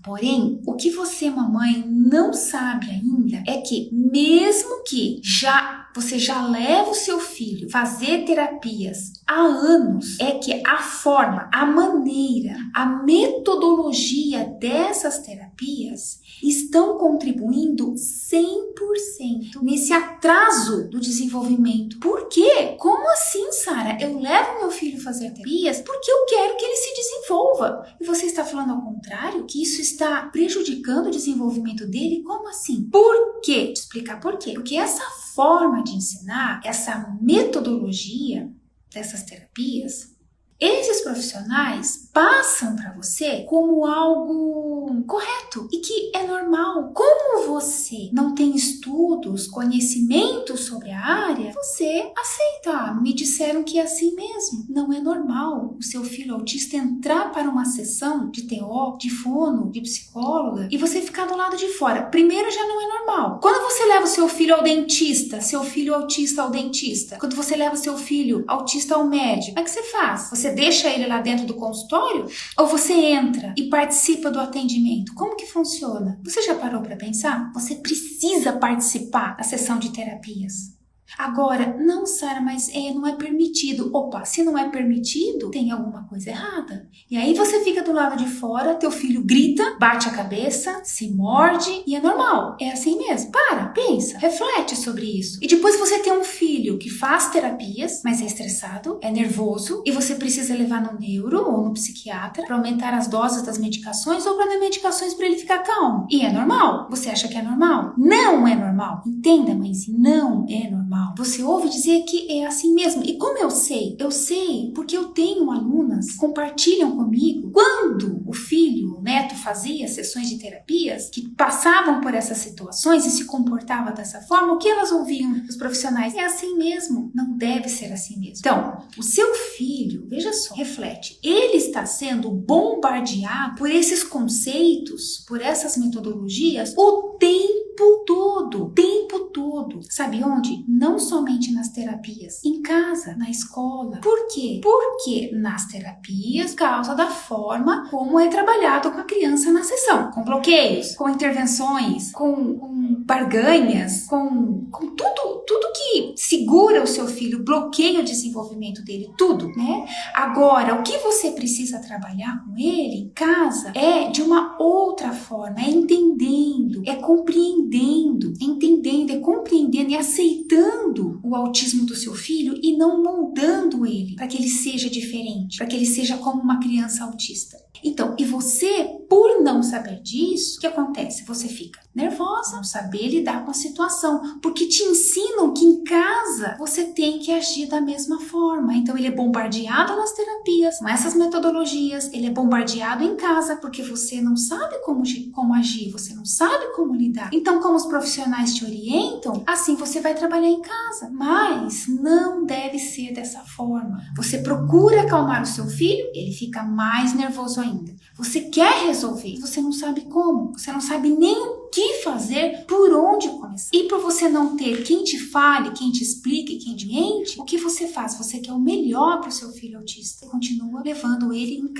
Porém, o que você, mamãe, não sabe ainda é que mesmo que você já leva o seu filho a fazer terapias há anos, é que a forma, a maneira, a metodologia dessas terapias estão contribuindo 100% nesse atraso do desenvolvimento. Por quê? Como assim, Sara? Eu levo meu filho a fazer terapias porque eu quero que ele se desenvolva. E você está falando ao contrário? Que isso está prejudicando o desenvolvimento dele? Como assim? Por quê? Vou te explicar por quê. Porque essa forma de ensinar, essa metodologia dessas terapias, esses profissionais passam para você como algo correto e que é normal. Como você não tem estudos, conhecimentos sobre a área, você aceita. Me disseram que é assim mesmo. Não é normal o seu filho autista entrar para uma sessão de TO, de fono, de psicóloga e você ficar do lado de fora. Primeiro, já não é normal. Quando você leva o seu filho ao dentista, seu filho autista ao dentista, quando você leva o seu filho autista ao médico, como é que você faz? Você deixa ele lá dentro do consultório? Ou você entra e participa do atendimento? Como que funciona? Você já parou para pensar? Você precisa participar da sessão de terapias. Agora, não, Sara, mas não é permitido. Opa, se não é permitido, tem alguma coisa errada. E aí você fica do lado de fora, teu filho grita, bate a cabeça, se morde e é normal. É assim mesmo. Para, pensa, reflete sobre isso. E depois você tem um filho que faz terapias, mas é estressado, é nervoso e você precisa levar no neuro ou no psiquiatra para aumentar as doses das medicações ou para dar medicações para ele ficar calmo. E é normal. Você acha que é normal? Não é normal. Entenda, mãezinha, não é normal. Você ouve dizer que é assim mesmo. E como eu sei? Eu sei porque eu tenho alunas que compartilham comigo quando o filho, o neto fazia sessões de terapias que passavam por essas situações e se comportava dessa forma, o que elas ouviam dos profissionais? É assim mesmo. Não deve ser assim mesmo. Então, o seu filho, veja só, reflete. Ele está sendo bombardeado por esses conceitos, por essas metodologias o tempo todo. Sabe onde? Não somente nas terapias, em casa, na escola. Por quê? Porque nas terapias, causa da forma como é trabalhado com a criança na sessão, com bloqueios, com intervenções, com barganhas, com tudo que segura o seu filho, bloqueia o desenvolvimento dele, tudo, né? Agora, o que você precisa trabalhar com ele em casa é de uma outra forma, é entendendo, é compreendendo, é compreendendo e aceitando o autismo do seu filho e não moldando ele para que ele seja diferente, para que ele seja como uma criança autista. Então, e você, por não saber disso, o que acontece? Você fica nervosa, não saber lidar com a situação, porque te ensinam que em casa você tem que agir da mesma forma. Então, ele é bombardeado nas terapias, com essas metodologias, ele é bombardeado em casa, porque você não sabe como agir, você não sabe como lidar. Então, como os profissionais te orientam, assim você vai trabalhar em casa. Mas não deve ser dessa forma. Você procura acalmar o seu filho, ele fica mais nervoso ainda. Você quer resolver, você não sabe como, você não sabe nem o que fazer, por onde começar. E por você não ter quem te fale, quem te explique, quem te oriente, o que você faz? Você quer o melhor para o seu filho autista e continua levando ele em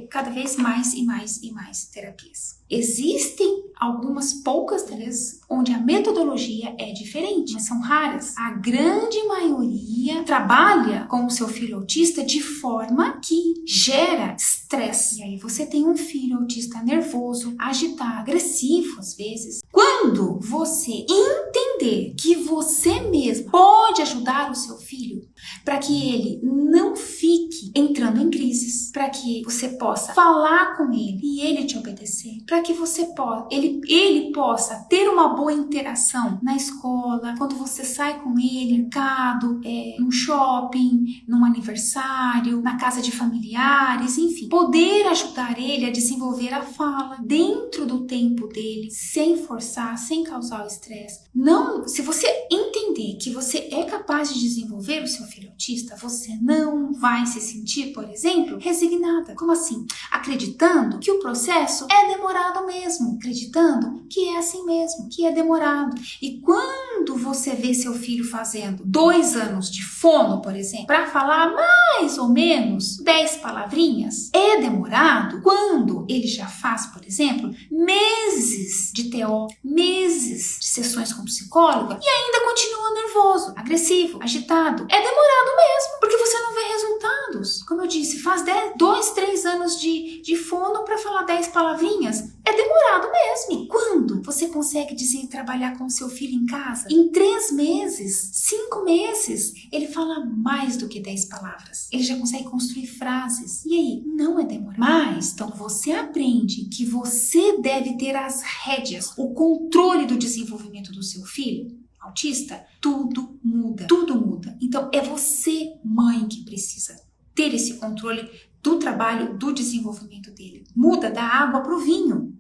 cada vez mais e mais terapias. Existem algumas poucas terapias onde a metodologia é diferente, mas são raras. A grande maioria trabalha com o seu filho autista de forma que gera estresse. E aí você tem um filho autista nervoso, agitado, agressivo às vezes. Quando você entender que você mesmo pode ajudar o seu filho para que ele não fique entrando em crises, para que você possa falar com ele e ele te obedecer, para que ele possa ter uma boa interação na escola, quando você sai com ele, no mercado, no shopping, num aniversário, na casa de familiares, enfim, poder ajudar ele a desenvolver a fala dentro do tempo dele, sem forçar, sem causar o estresse. Não, se você entender que você é capaz de desenvolver o seu filho autista, você não vai se sentir, por exemplo, resignada. Como assim? Acreditando que o processo é demorado mesmo, acreditando que é assim mesmo, que é demorado. E quando você vê seu filho fazendo 2 anos de fono, por exemplo, para falar mais ou menos 10 palavrinhas, é demorado. Quando ele já faz, por exemplo, meses de TO, meses de sessões com psicóloga e ainda continua nervoso, agressivo, agitado, é demorado mesmo, porque você não vê resultados. Como eu disse, faz 2, 3 anos de fono para falar 10 palavrinhas, é demorado mesmo. E quando você consegue dizer e trabalhar com o seu filho em casa, em 3 meses, 5 meses, ele fala mais do que 10 palavras. Ele já consegue construir frases. E aí, não é demorado. Mas, então, você aprende que você deve ter as rédeas, o controle do desenvolvimento do seu filho autista, tudo muda, tudo muda. Então, é você, mãe, que precisa ter esse controle do trabalho, do desenvolvimento dele. Muda da água para o vinho.